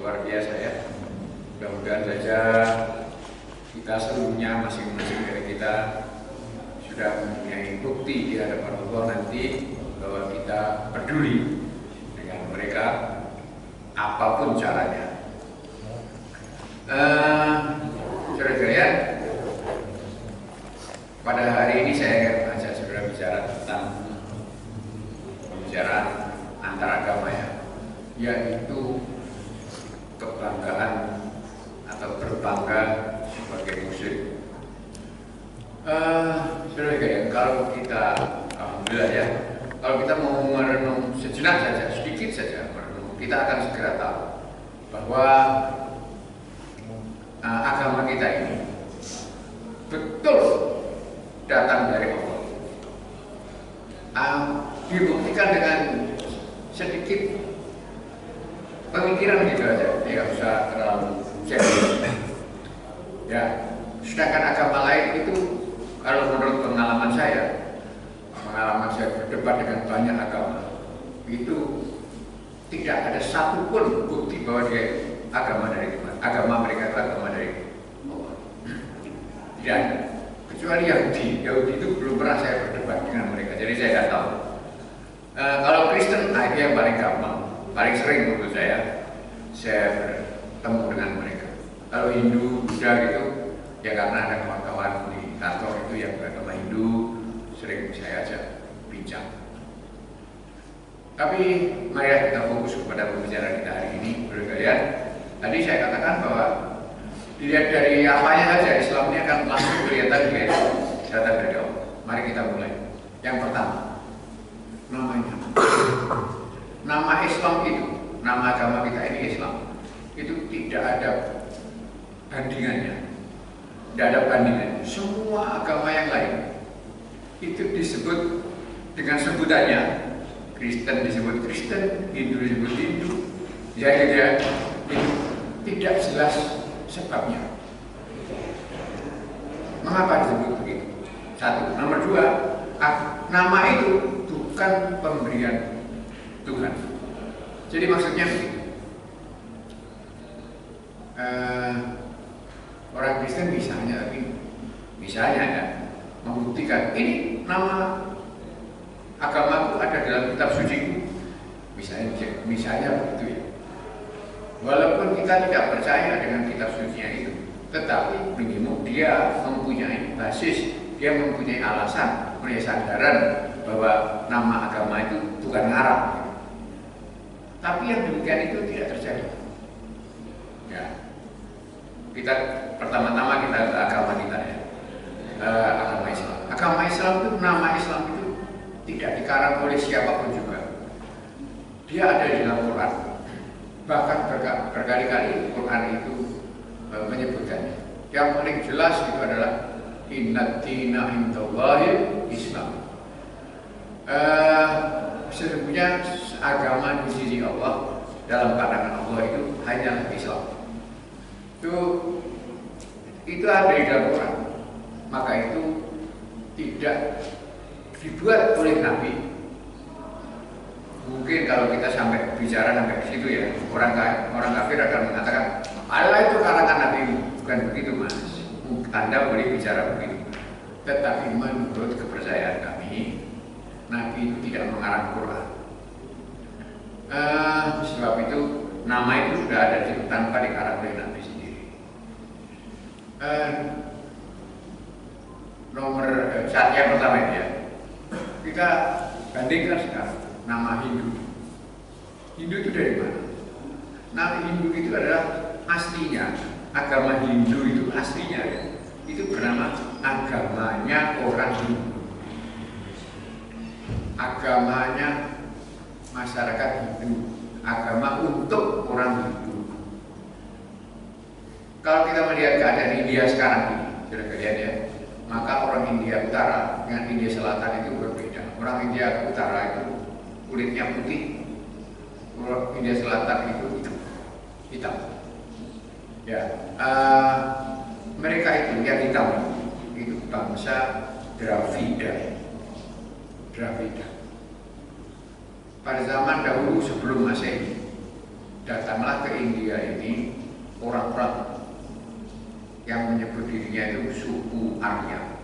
luar biasa ya. Mudah-mudahan saja kita seluruhnya masing-masing dari kita sudah mempunyai bukti di hadapan Allah nanti bahwa kita peduli dengan mereka apapun caranya. Saudara-saudara, pada hari ini saya akan mengajak saudara bicara tentang pembicaraan antaragama ya, yaitu kebanggaan atau berbangga sebagai muslim. Saudara-saudara, kalau kita alhamdulillah ya, kalau kita mau merenung sejenak saja, sedikit saja merenung, kita akan segera tahu bahwa agama kita ini betul datang dari Allah. Dibuktikan dengan sedikit pemikiran gitu aja, tidak usah terlalu serius. Ya, sedangkan agama lain itu, kalau menurut pengalaman saya berdebat dengan banyak agama, itu tidak ada satupun bukti bahwa dia agama dari Tuhan, agama mereka itu agama dari Allah. Tidak ada, kecuali Yahudi itu belum pernah saya berdebat dengan mereka, jadi saya tidak tahu. Kalau Kristen, itu yang paling gampang, paling sering menurut saya bertemu dengan mereka. Kalau Hindu, Buddha gitu, ya karena ada kawan-kawan di kantor itu yang beragama Hindu, sering saya ajak bincang. Tapi mari kita fokus kepada pembicaraan kita hari ini, saudara-saudara. Tadi saya katakan bahwa dilihat dari apanya saja Islam ini akan langsung kelihatan dia datang dari Allah. Mari kita mulai. Yang pertama, namanya. Nama Islam itu, nama agama kita ini Islam, itu tidak ada bandingannya. Tidak ada bandingannya. Semua agama yang lain itu disebut dengan sebutannya. Kristen disebut Kristen, Hindu disebut Hindu. Jadi itu tidak jelas sebabnya. Mengapa disebut begitu? Satu. Nomor dua, nama itu bukan pemberian Tuhan. Jadi maksudnya begitu. Orang Kristen misalnya kan membuktikan ini nama agamaku ada dalam kitab suci, misalnya begitu ya. Walaupun kita tidak percaya dengan kitab sucinya itu, tetapi minimum dia mempunyai basis, dia mempunyai alasan, punya sandaran bahwa nama agama itu bukan Arab. Tapi yang demikian itu tidak terjadi. Ya. Kita pertama-tama kita agama kita ya, agama Islam. Agama Islam itu, nama Islam itu tidak dikarang oleh siapapun juga. Dia ada di dalam Quran. Bahkan berkali-kali Quran itu menyebutkannya. Yang paling jelas itu adalah Inna dina indallahil Islam. Sesungguhnya agama di sisi Allah, dalam pandangan Allah itu hanya Islam. Itu ada di dalam Quran. Maka itu tidak dibuat oleh Nabi. Mungkin kalau kita sampai bicara sampai ke situ ya, orang kafir akan mengatakan Allah itu karangan Nabi. Bukan begitu Mas. Anda boleh bicara begitu. Tetapi menurut kepercayaan kami, Nabi itu tidak mengarang Quran. Sebab itu nama itu sudah ada tanpa dikarang oleh Nabi sendiri. Nomor saat yang pertama ini ya, kita bandingkan sekarang nama Hindu. Hindu itu dari mana? Nama Hindu itu adalah aslinya, agama Hindu itu aslinya ya, itu bernama agamanya orang Hindu, agamanya masyarakat Hindu, agama untuk orang Hindu. Kalau kita melihat keadaan India sekarang ini, sudah kalian ya, maka orang India Utara dengan India Selatan itu berbeda. Orang India Utara itu kulitnya putih, orang India Selatan itu hitam. Ya, mereka itu yang hitam itu bangsa Dravida. Pada zaman dahulu sebelum Masehi, datanglah ke India ini orang-orang yang menyebut dirinya itu suku Arya.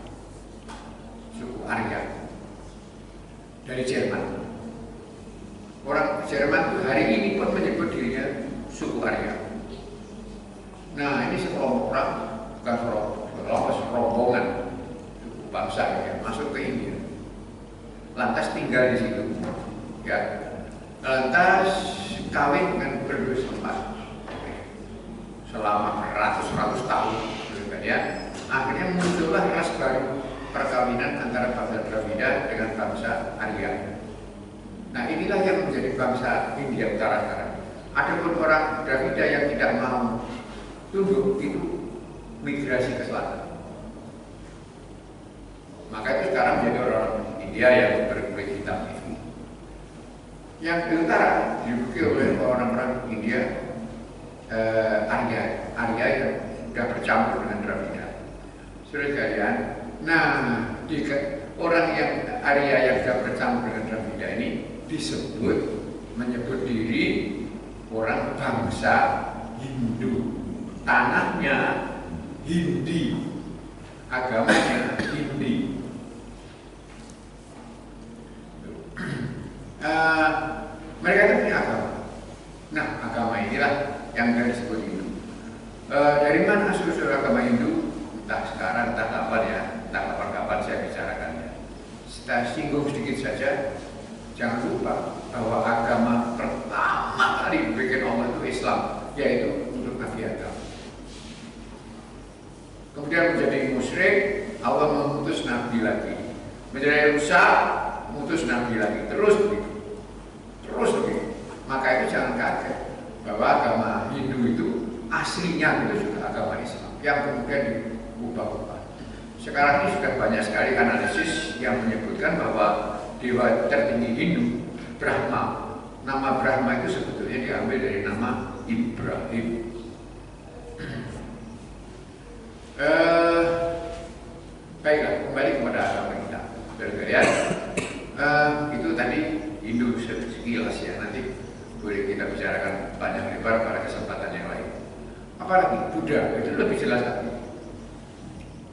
Suku Arya dari Jerman. Orang Jerman itu hari ini pun menyebut dirinya suku Arya. Nah, ini sekelompok orang, bukan serombongan suku bangsa ya, masuk ke India. Lantas tinggal di situ, ya. Lantas kawin dengan penduduk setempat selama ratus-ratus tahun, gitu ya. Akhirnya muncullah ras baru, perkawinan antara bangsa Dravida dengan bangsa Arya. Nah, inilah yang menjadi bangsa India Utara sekarang. Adapun orang Dravida yang tidak mau tunduk itu migrasi ke selatan. Maka itu sekarang menjadi orang India yang berkulit hitam itu. Yang di utara diduduki oleh orang-orang India Arya yang sudah bercampur dengan Dravida. Saudara sekalian, nah orang yang Arya yang sudah bercampur dengan Dravida ini menyebut diri orang bangsa Hindu. Tanahnya Hindi, agamanya Hindi. Mereka itu punya agama. Nah, agama inilah yang disebut Hindu. Dari mana asal-usul agama Hindu? Entah sekarang, entah kapan ya, entah kapan-kapan saya bicarakannya. Saya singgung sedikit saja. Jangan lupa bahwa agama pertama kali dibikin Allah itu Islam, yaitu untuk Nabi Adam. Kemudian menjadi musyrik, Allah mengutus Nabi lagi. Menjadi rusak, mengutus Nabi lagi. Terus begitu. Maka itu jangan kaget bahwa agama Hindu itu aslinya itu juga agama Islam yang kemudian diubah-ubah. Sekarang ini sudah banyak sekali analisis yang menyebutkan bahwa dewa tertinggi Hindu, Brahma. Nama Brahma itu sebetulnya diambil dari nama Ibrahim. Baiklah, kembali kepada agama kita. Saudara-saudara, itu tadi Hindu sekilas ya. Nanti boleh kita bicarakan banyak lebar pada kesempatan yang lain. Apalagi Buddha, itu lebih jelas lagi.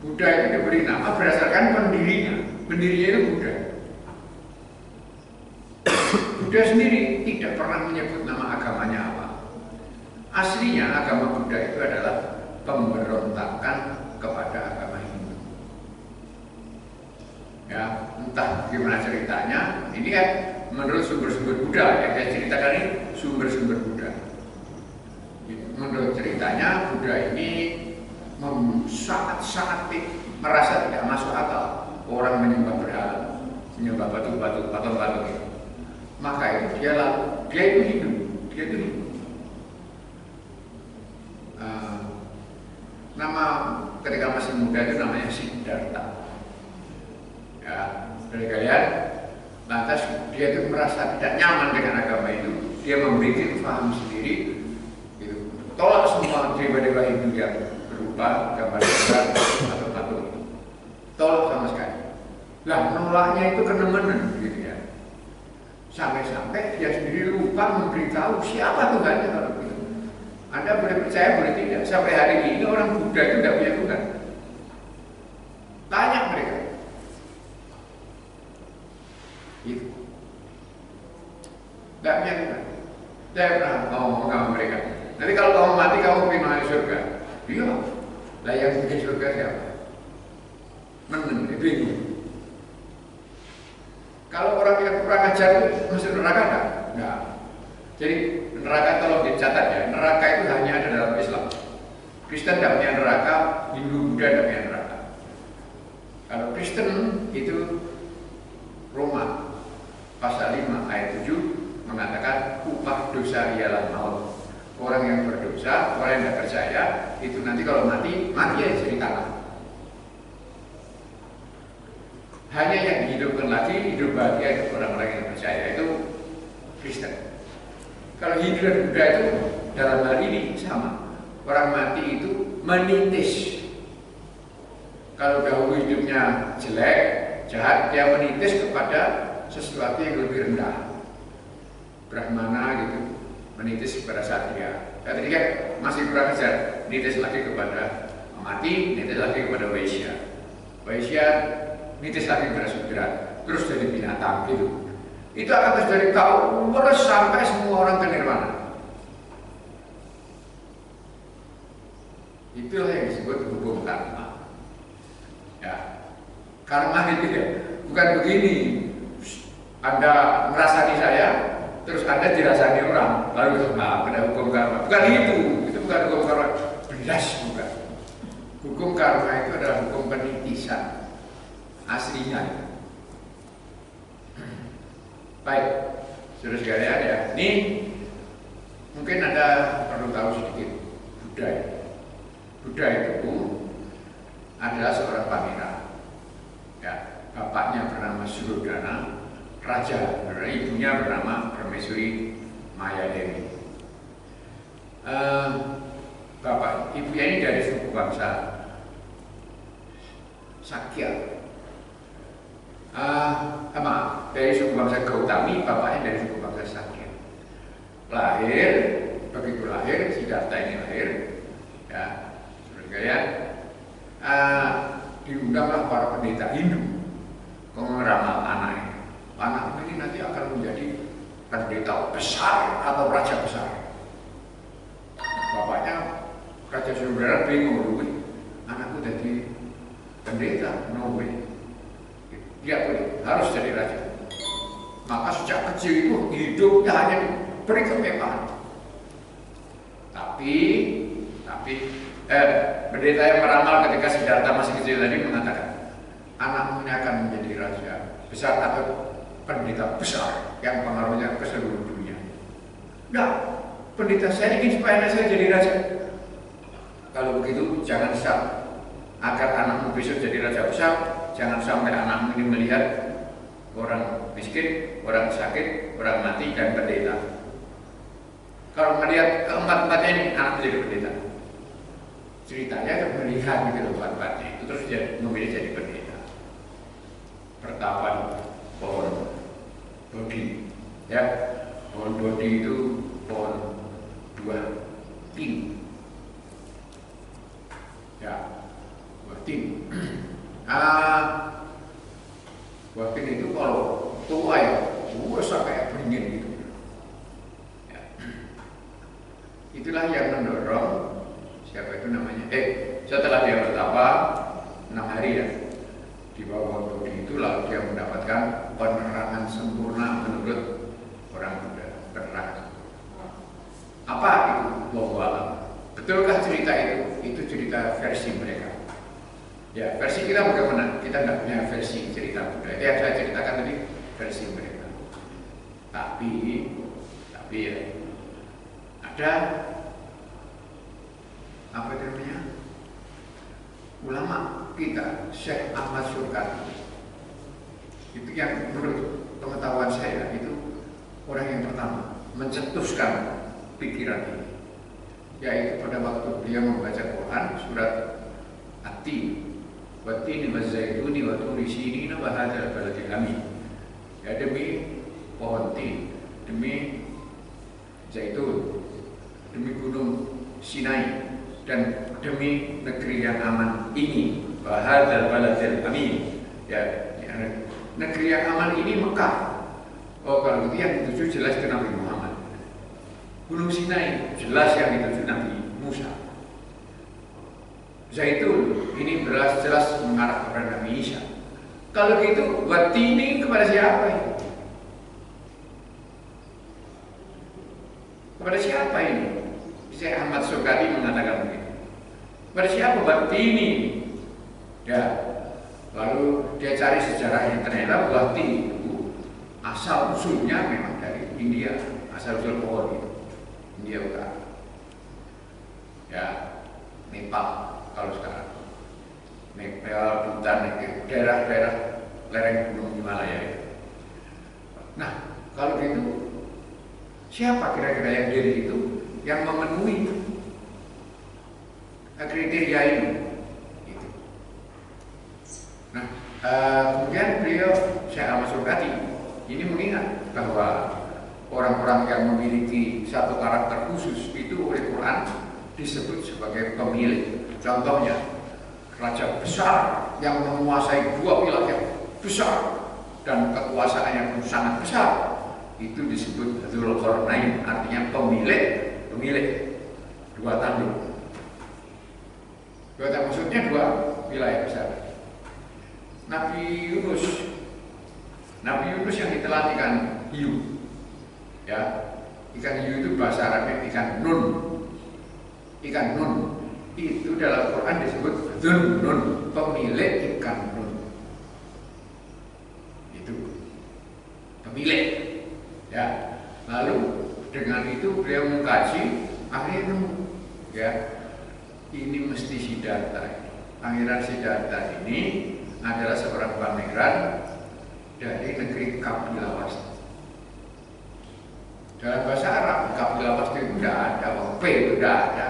Buddha itu diberi nama berdasarkan pendirinya. Pendirinya itu Buddha. Buddha sendiri tidak pernah menyebut nama agamanya apa. Aslinya agama Buddha itu adalah pemberontakan kepada agama Hindu. Ya, entah gimana ceritanya. Ini kan menurut sumber-sumber Buddha yang saya ceritakan ini sumber-sumber Buddha. Menurut ceritanya Buddha ini sangat merasa tidak masuk akal orang menyembah berhala, menyembah batu-batu, patung-patung itu. Maka itu dia itu Hindu. Nama ketika masih muda itu namanya Siddhartha. Ya, dari kalian, lantas dia itu merasa tidak nyaman dengan agama itu, dia membuat paham sendiri, gitu. Tolak semua dewa-dewa Hindu yang berupa gambar-gambar atau patung itu. Tolak sama sekali. Lah menolaknya itu kenemenan, gitu ya. Sampai-sampai dia sendiri lupa memberitahu siapa Tuhannya kalau begitu. Anda boleh percaya, boleh tidak. Sampai hari ini orang Buddha itu tidak punya Tuhan. Tanya mereka. Itu. Tidak punya Tuhan. Saya pernah ngomong sama mereka. Nanti kalau kamu mati, kamu ingin masuk surga. Iya. Lah yang bikin surga siapa? Bingung. Kalau orang yang kurang ajar itu masuk neraka enggak? Enggak. Jadi neraka tolong dicatat ya, neraka itu hanya ada dalam Islam. Kristen tidak punya neraka, Hindu Buddha tidak punya neraka. Kalau Kristen itu Roma pasal 5 ayat 7 mengatakan upah dosa ialah maut. Orang yang berdosa, orang yang tidak percaya itu nanti kalau mati aja di tanah. Hanya yang dihidupkan lagi, hidup bahagia itu orang-orang yang percaya, itu Kristen. Kalau Hindu dan Buddha itu dalam hal ini sama. Orang mati itu menitis. Kalau dahulu hidupnya jelek, jahat, dia menitis kepada sesuatu yang lebih rendah. Brahmana gitu, menitis kepada satria. Satria masih kurang ajar, nitis lagi kepada mati, nitis lagi kepada Waisya. Waisya nitis lagi kepada Sudra, terus jadi binatang gitu. Itu akan terjadi terus sampai semua orang ke nirwana. Itulah yang disebut hukum karma. Ya, karma itu ya, bukan begini. Anda merasani saya, terus Anda dirasani orang, lalu ada hukum karma. Bukan itu bukan hukum karma. Belas bukan. Hukum karma itu adalah hukum penitisan aslinya. Baik, saudara sekalian ya. Ini mungkin Anda perlu tahu sedikit Buddha. Buddha itu adalah seorang pangeran. Ya, bapaknya bernama Surodana, raja, ibunya bernama Permaisuri Maya Dewi. Bapak ibunya ini dari suku bangsa Sakya. Dari suku bangsa Gautami, bapaknya dari suku bangsa Sakya. Begitu lahir, Siddhartha ini lahir, ya, ya, diundanglah para pendeta Hindu meramal anaknya. Anakmu ini nanti akan menjadi pendeta besar atau raja besar. Bapaknya Raja Surodana bingung, anakku jadi pendeta, no way. Dia boleh, harus jadi raja. Maka sejak kecil itu hidupnya hanya diberi kemewahan. Tapi pendeta yang meramal ketika Siddhartha masih kecil tadi mengatakan, anakmu ini akan menjadi raja besar atau pendeta besar yang pengaruhnya ke seluruh dunia. Nah, pendeta saya ingin supaya anak saya jadi raja. Kalau begitu jangan sampai agar anakmu besok jadi raja besar, jangan sampai anakmu ini melihat orang miskin, orang sakit, orang mati, dan pendeta. Kalau melihat keempat-empatnya ini, anak jadi pendeta. Ceritanya itu melihat gitu empat-empatnya itu, terus dia memilih jadi pendeta. Pertapa di pohon Bodhi, ya, pohon Bodhi itu pohon dua tin, ya, dua tin. Buah tin itu kalau tua ya, kayak beringin gitu. Ya. Itulah yang mendorong siapa itu namanya? Setelah dia bertapa 6 hari ya di bawah Bodhi itu, lalu dia mendapatkan penerangan sempurna menurut orang Buddha. Penerangan. Apa itu? Wallahu. Betulkah cerita itu? Itu cerita versi mereka. Ya, versi kita bagaimana? Kita nggak punya versi cerita Buddha. Itu yang saya ceritakan tadi versi mereka. Tapi ya ada apa itu namanya? Ulama kita, Syekh Ahmad Surkati. Itu yang menurut pengetahuan saya itu orang yang pertama mencetuskan pikiran ini. Yaitu pada waktu dia membaca Quran surat At-Tin, Wat-tini waz-zaituni wa turi sinina wa hadzal baladil amin. Ya, demi pohon tin, demi zaitun, demi gunung Sinai, dan demi negeri yang aman ini, wa hadzal baladil amin. Ya, negeri yang aman ini Mekah. Oh, kalau itu yang dituju jelas itu Nabi Muhammad. Gunung Sinai jelas yang dituju Nabi Musa. Zaitun ini jelas mengarah kepada Nabi Isa. Kalau gitu, watini kepada siapa ini? Kepada siapa ini? Syekh Ahmad Surkati mengatakan begitu. Kepada siapa watini? Ya, lalu dia cari sejarahnya, ternyata wati itu asal usulnya memang dari India, asal usul pohon itu India Utara. Ya, Nepal. Kalau sekarang Nepal, Bhutan, daerah-daerah lereng gunung Himalaya. Nah, kalau gitu siapa kira-kira yang diri itu yang memenuhi kriteria ini? Gitu. Nah, kemudian beliau Syekh Ahmad Surkati ini mengingat bahwa orang-orang yang memiliki satu karakter khusus itu oleh Quran disebut sebagai pemilik. Contohnya, raja besar yang menguasai dua wilayah besar dan kekuasaannya pun sangat besar, itu disebut Dzulqarnain, artinya pemilik dua tanduk. Maksudnya dua wilayah besar. Nabi Yunus yang ditelan ikan hiu, ya, ikan hiu itu bahasa Arabnya ikan nun. Ikan nun itu dalam Quran disebut Dzun-nun, pemilik ikan nun. Itu pemilik, ya. Lalu dengan itu beliau mengkaji, akhirnya nemu, ya, ini mesti Siddhartha. Pangeran Siddhartha ini adalah seorang pangeran dari negeri Kapilawasta. Dalam bahasa Arab, Kapilawasta itu tidak ada, P itu tidak ada,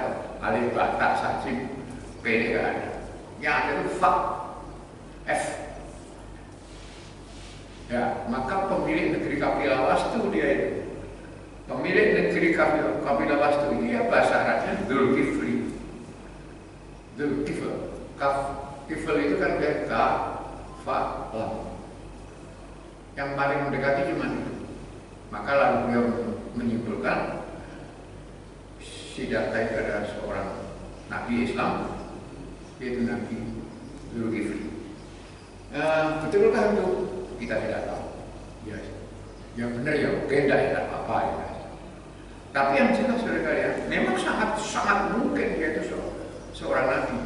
alif bata sajib, P tidak ada. Yang ada itu F. Ya, maka pemilik negeri Kapilawasta dia itu. Pemilik negeri Kapilawasta itu ya bahasa Arabnya Dzulkifli. Dzulkifl, Kifl itu kan dia Fa, Lam. Yang paling mendekati cuma itu. Maka lalu beliau menyimpulkan Siddhartha itu adalah seorang Nabi Islam, yaitu Nabi Dzulkifli. Betulkah itu? Kita tidak tahu. Ya benar ya, oke, tidak apa-apa ya. Tapi yang jelas saudara-saudara, memang sangat mungkin dia itu seorang Nabi.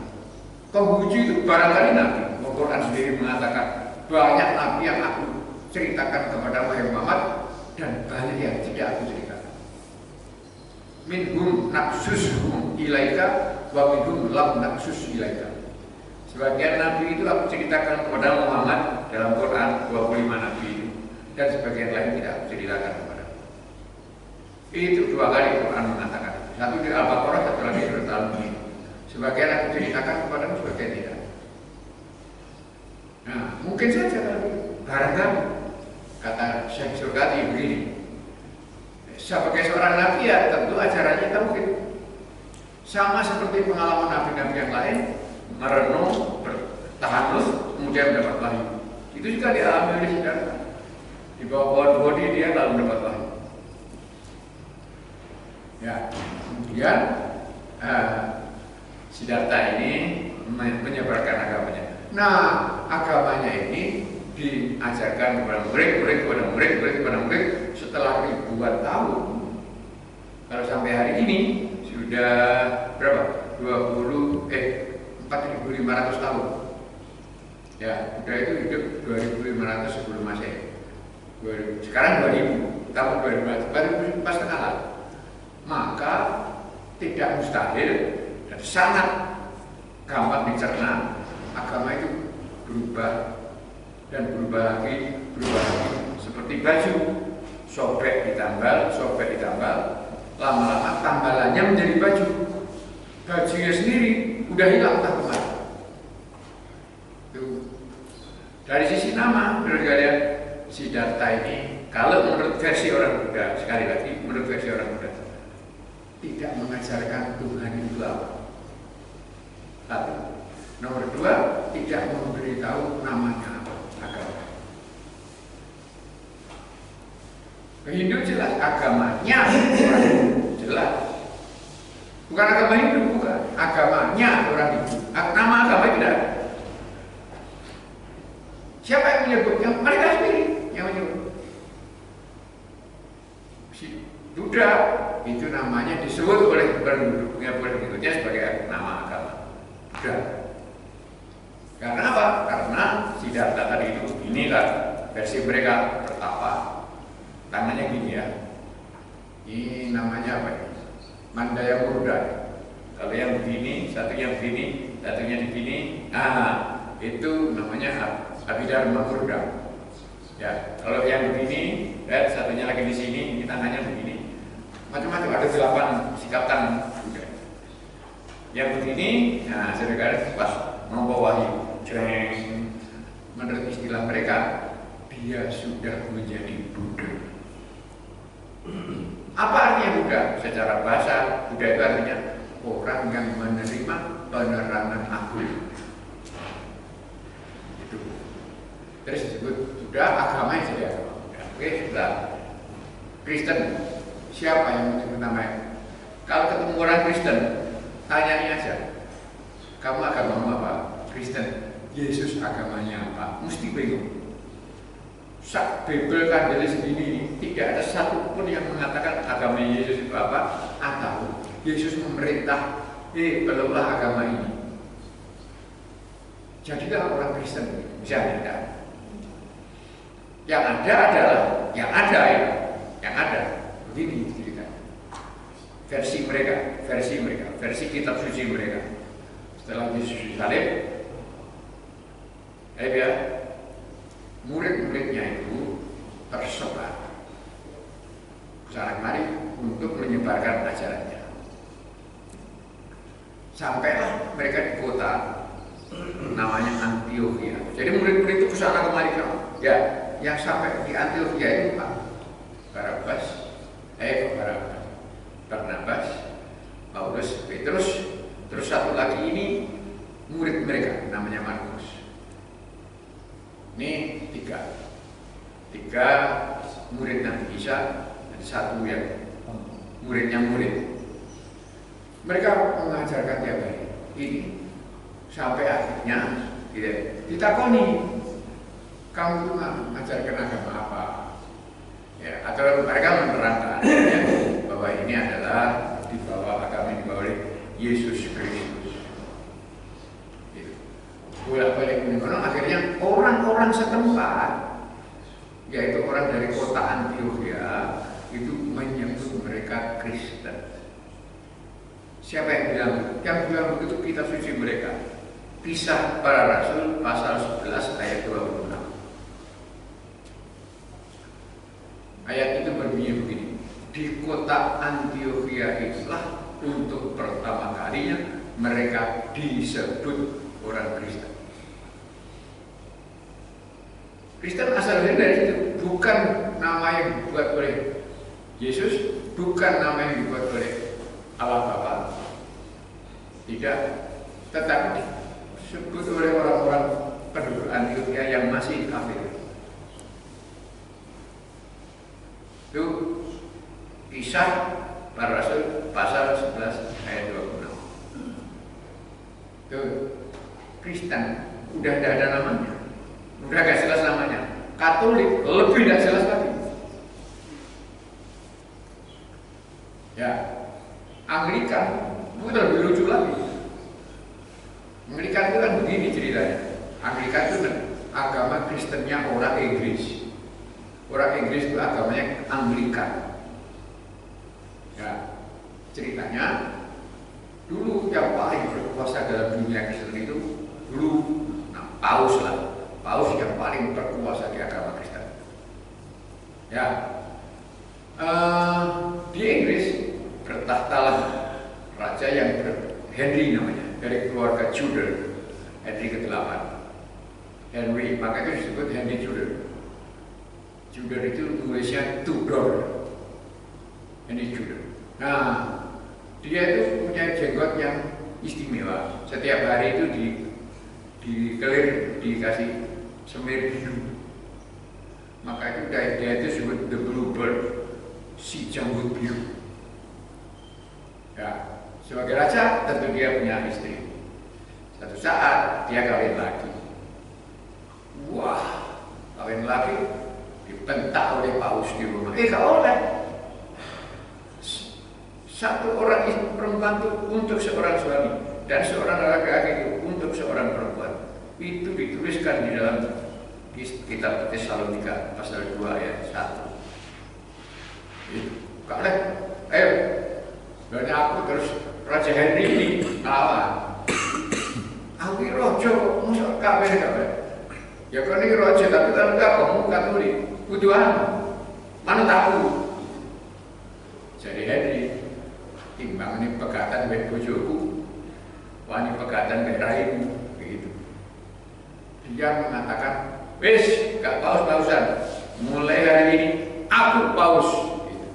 Konghucu itu barangkali Nabi. Al-Quran sendiri mengatakan banyak Nabi yang aku ceritakan kepada Muhammad dan banyak yang tidak aku ceritakan. Minhum naqsushum ilaika wa minhum lam naqsus ilaika. Sebagian Nabi itu aku ceritakan kepada Muhammad dalam Quran 25 Nabi itu, dan sebagian lain tidak aku ceritakan kepada. Itu dua kali Quran mengatakan. Satu di Al-Baqarah, satu lagi di Al-Mulk. Sebagian aku ceritakan kepadamu, sebagian tidak. Nah, mungkin saja barangkali kata Syekh Surkati begini. Sebagai seorang nabi ya tentu ajarannya tauhid. Sama seperti pengalaman nabi-nabi yang lain, merenung, bertahanus, kemudian mendapat wahyu. Itu juga dialami oleh Siddhartha. Di bawah bodi dia lalu mendapat wahyu. Ya, kemudian Siddhartha ini menyebarkan agamanya. Nah, agamanya ini diajarkan kepada murid setelah ribuan tahun. Kalau sampai hari ini sudah berapa? 4.500 tahun. Ya, Buddha itu hidup 2.500 sebelum Masehi. Sekarang 2000, tahun 2000 pas setengah lalu. Maka tidak mustahil dan sangat gampang dicerna agama itu berubah lagi seperti baju, sobek ditambal, lama-lama tambalannya menjadi baju. Bajunya sendiri udah hilang entah kemana. Dari sisi nama, menurut kalian Siddhartha ini, kalau menurut versi orang Buddha, sekali lagi menurut versi orang Buddha, tidak mengajarkan Tuhan itu apa. Satu. Nomor dua, tidak memberitahu namanya apa, agama. Hindu jelas agamanya, jelas. Bukan agama Hindu, bukan. Agamanya orang Hindu. Nama agama tidak ada. Siapa yang menyebutnya? Mereka sendiri yang menyebut. Si Buddha itu namanya disebut oleh penduduknya sebagai nama agama. Buddha. Karena apa? Karena Siddhartha tadi itu inilah versi mereka bertapa. Tangannya gini ya. Ini namanya apa ini? Mandaya Murda. Kalau yang begini, satunya begini, satunya begini. Nah, itu namanya Abhidharma Murda. Ya, kalau yang begini, dan satunya lagi di sini, ini tangannya begini. Macam-macam ada 8 sikap tangan. Yang begini, nah saudara pas membawa wahyu, menurut istilah mereka, dia sudah menjadi Buddha. Apa artinya Buddha? Secara bahasa, Buddha itu artinya orang yang menerima penerangan agung. Itu. Terus disebut Buddha, agama yang jadi agama. Oke, sudah. Kristen, siapa yang menyebut namanya? Kalau ketemu orang Kristen, tanyain aja, kamu agamamu apa? Kristen. Yesus agamanya apa? Mesti bingung. Sak Bible kandelis ini tidak ada satupun yang mengatakan agama Yesus itu apa, atau Yesus memerintah, peluklah agama ini. Jadilah orang Kristen, misalnya tidak. Yang ada adalah, yang ada begini cerita. Versi mereka, versi kitab suci mereka. Setelah Yesus disalib, murid-muridnya itu tersebar kesana kemari untuk menyebarkan ajarannya. Sampailah mereka di kota namanya Antioquia. Jadi murid-murid itu kesana kemari ya, yang sampai di Antioquia itu Pak Barnabas, Paulus, Petrus, terus satu lagi ini murid mereka namanya Markus. Ini tiga murid Nabi Isa dan satu yang muridnya murid. Mereka mengajarkan tiap hari ini sampai akhirnya ditakoni, kamu itu mengajarkan agama apa? Ya, atau mereka menerangkan ya, bahwa ini adalah dibawa agama yang dibawa oleh Yesus Kristus. Bolak-balik menurut akhirnya orang-orang setempat, yaitu orang dari kota Antioquia, itu menyebut mereka Kristen. Siapa yang bilang? Yang bilang begitu kitab suci mereka. Kisah Para Rasul pasal 11 ayat 26. Ayat itu berbunyi begini. Di kota Antioquia itulah untuk pertama kalinya mereka disebut orang Kristen. Kristen asalnya dari situ, bukan nama yang dibuat oleh Yesus, bukan nama yang dibuat oleh Allah Bapa, tidak, tetapi disebut oleh orang-orang penduduk Antioquia yang masih kafir. Itu Kisah Para Rasul pasal 11 ayat 26. Itu Kristen udah tidak ada namanya, udah gak jelas namanya. Katolik lebih tidak jelas lagi. Ya, Anglikan itu lebih lucu lagi. Anglikan itu kan begini ceritanya. Anglikan itu agama Kristennya orang Inggris. Orang Inggris itu agamanya Anglikan. Ya, ceritanya dulu yang paling berkuasa dalam dunia Kristen itu dulu Paus lah. Paus yang paling berkuasa di agama Kristen. Ya, di Inggris bertahtalah raja yang Henry namanya, dari keluarga Tudor, Henry ke-8. Henry, makanya disebut Henry Tudor. Tudor itu tulisnya Tudor. Henry Tudor. Nah, dia itu punya jenggot yang istimewa. Setiap hari itu dikelir, dikasih semir biru. Maka itu dia itu disebut the bluebird, si janggut biru. Ya, sebagai raja tentu dia punya istri. Satu saat dia kawin lagi. Wah, kawin lagi dibentak oleh Paus di rumah. Gak oleh. Satu orang perempuan itu untuk seorang suami dan seorang laki-laki itu untuk seorang perempuan. Itu dituliskan di dalam kitab Tesalonika pasal 2 ayat 1. Gak oleh. Ayo. Dan aku terus Raja Henry ini ngelawan. Aku ini rojo, musuh kabeh. Ya kan ini rojo, tapi kalau enggak kamu Katolik, kuduan mana tahu. Jadi Henry timbang ini pegatan baik bojoku, wani pegatan baik raimu, begitu. Dia mengatakan, wis, gak paus-pausan. Mulai hari ini aku paus. Gitu.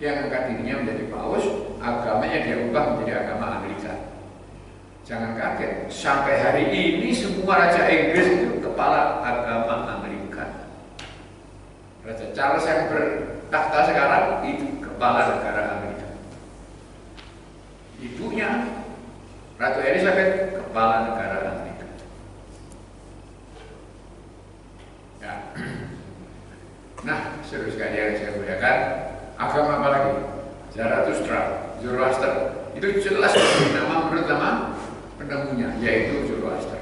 yang angkat dirinya menjadi paus, agamanya dia ubah menjadi agama Amerika. Jangan kaget, sampai hari ini semua raja Inggris itu kepala agama Amerika. Raja Charles yang bertakhta sekarang itu kepala negara Amerika. Ibunya Ratu Elizabeth kepala negara Amerika. Ya. Nah, seru sekali yang saya muliakan. Agama apa lagi? Zarathustra, Zoroaster. Itu jelas nama menurut nama penemunya, yaitu Zoroaster.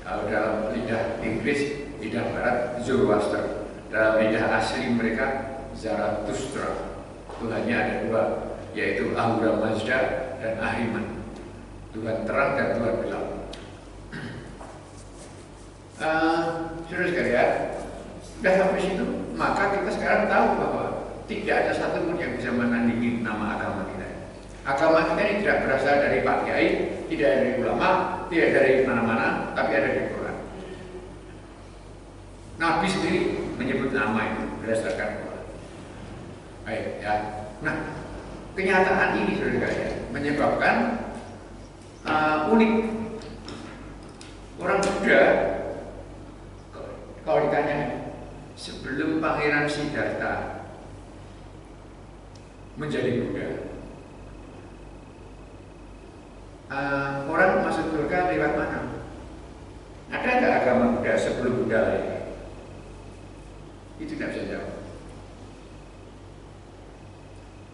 Kalau dalam lidah Inggris, lidah Barat, Zoroaster. Dalam lidah asli mereka, Zarathustra. Tuhannya ada dua, yaitu Ahura Mazda dan Ahriman. Tuhan terang dan Tuhan gelap. Saudara sekalian, sudah sampai situ, maka kita sekarang tahu bahwa tidak ada satupun yang bisa menandingi nama agama kita. Agama kita ini tidak berasal dari Pak Kiai, tidak dari ulama, tidak dari mana-mana, tapi ada di Quran. Nabi sendiri menyebut nama itu berdasarkan Quran. Baik, ya. Nah, kenyataan ini saudara sekalian menyebabkan unik. Orang Buddha, kalau ditanya sebelum Pangeran Siddhartha menjadi Buddha, orang masuk surga lewat mana? Ada nggak agama Buddha sebelum Buddha lahir? Itu tidak bisa jawab.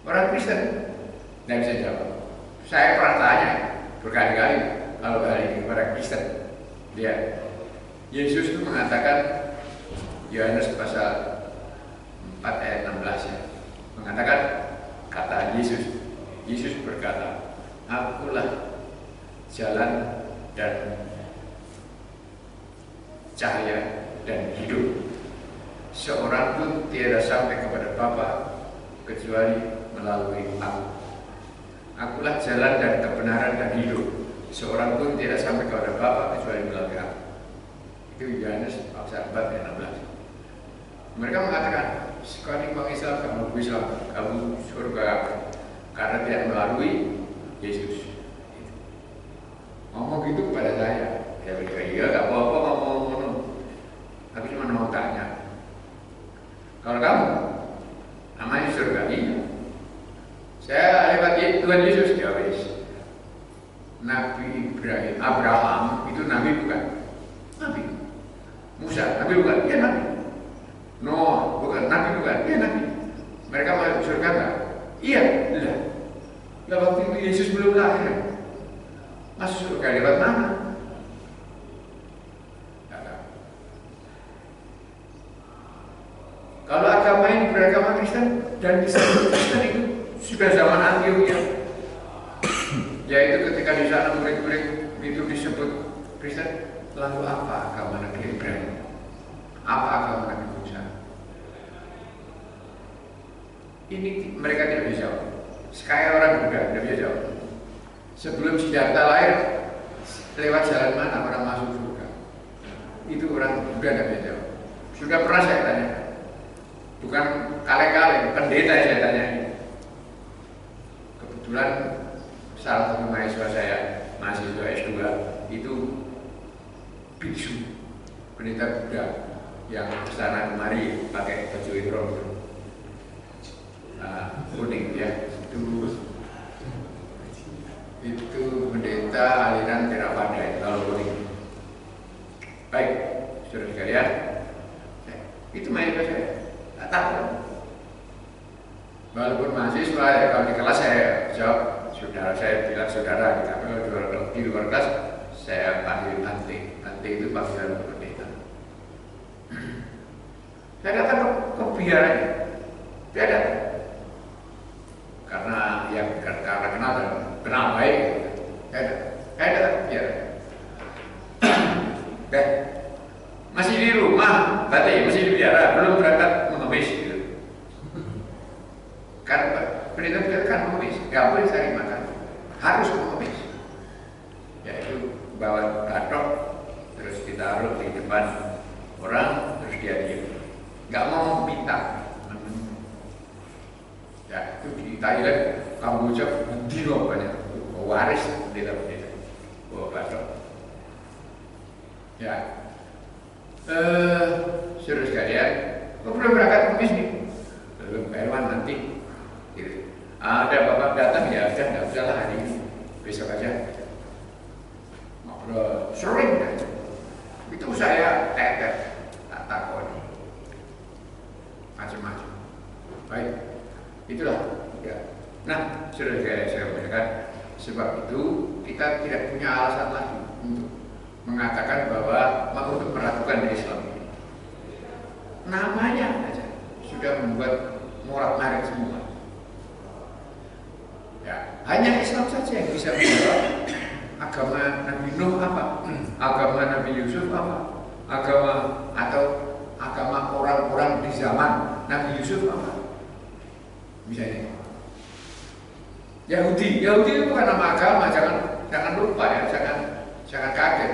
Orang Kristen tidak bisa jawab. Saya pernah tanya berkali-kali kalau hari ini kepada Kristen, dia Yesus itu mengatakan, Yohanes pasal 4 ayat 16 ya, mengatakan kata Yesus berkata, akulah jalan dan cahaya dan hidup. Seorang pun tiada sampai kepada Bapa kecuali melalui aku. Akulah jalan dan kebenaran dan hidup. Seorang pun tidak sampai kepada Bapa kecuali melalui aku. Itu Yohanes pasal 4 ayat 16. Mereka mengatakan, sekali kamu Islam, kamu bisa, kamu surga, karena tidak melalui Yesus. Ngomong gitu kepada saya. Ya berkata, iya gak apa-apa ngomong-ngomong. Tapi cuma mau tanya, kalau kamu namanya surga, iya. Saya lewat Tuhan Yesus, ya wis. Nabi Abraham itu nabi bukan? Nabi. Musa, nabi bukan? Ya nabi. Noah, bukan? Nabi bukan? Ya nabi. Mereka masuk surga enggak? Iya, lah. Lah waktu itu Yesus belum lahir. Masuk surga lewat mana? Kalau agama ini beragama Kristen dan Kristen itu sudah zaman Antioquia, yaitu ketika di sana murid-murid itu disebut Kristen. Lalu apa agama Nabi Ibrahim? Apa agama Nabi Musa? Ini mereka tidak bisa jawab. Sekaya orang Buddha tidak bisa jawab. Sebelum Siddhartha lahir, lewat jalan mana orang masuk surga? Itu orang Buddha tidak bisa jawab. Sudah pernah saya tanya. Bukan kaleng-kaleng, pendeta yang saya tanya. Kebetulan salah satu mahasiswa saya, mahasiswa S2, itu biksu, pendeta Buddha yang kesana kemari pakai baju ihram kuning ya. Itu pendeta aliran Theravada kalau kuning. Baik, saudara sekalian, itu mahasiswa saya. Takut. Walaupun mahasiswa ya, kalau di kelas saya jawab saudara, saya bilang saudara, tapi kalau di luar kelas saya panggil Ante. Ante itu panggilan pendeta. Saya datang ke biaranya, dia datang karena ya karena kenal baik. Saya datang ke biar. Masih di rumah, berarti masih di biara, belum berangkat mengemis gitu. Karena pendeta kan mengemis, nggak boleh cari makan, harus mengemis. Yaitu bawa batok, terus ditaruh di depan orang, terus dia diam, nggak mau minta. Ya, itu di Thailand, Kamboja, Bendiro banyak waris pendeta-pendeta bawa batok. Ya, saudara sekalian, belum berangkat kumis nih, belum Pak Herman nanti. Gitu. Ada bapak datang ya, udah nggak usah lah hari ini, besok aja. Ngobrol sering kan? Itu saya tetet, tak takoni, macam-macam. Baik, itulah. Ya. Nah, sudah saya katakan, sebab itu kita tidak punya alasan lagi untuk mengatakan bahwa untuk meragukan Islam ini. Namanya saja sudah membuat morak-marik semua. Ya, hanya Islam saja yang bisa menjawab agama Nabi Nuh apa, agama Nabi Yusuf apa, agama orang-orang di zaman Nabi Yusuf apa. Misalnya Yahudi itu bukan nama agama, jangan lupa ya, jangan kaget.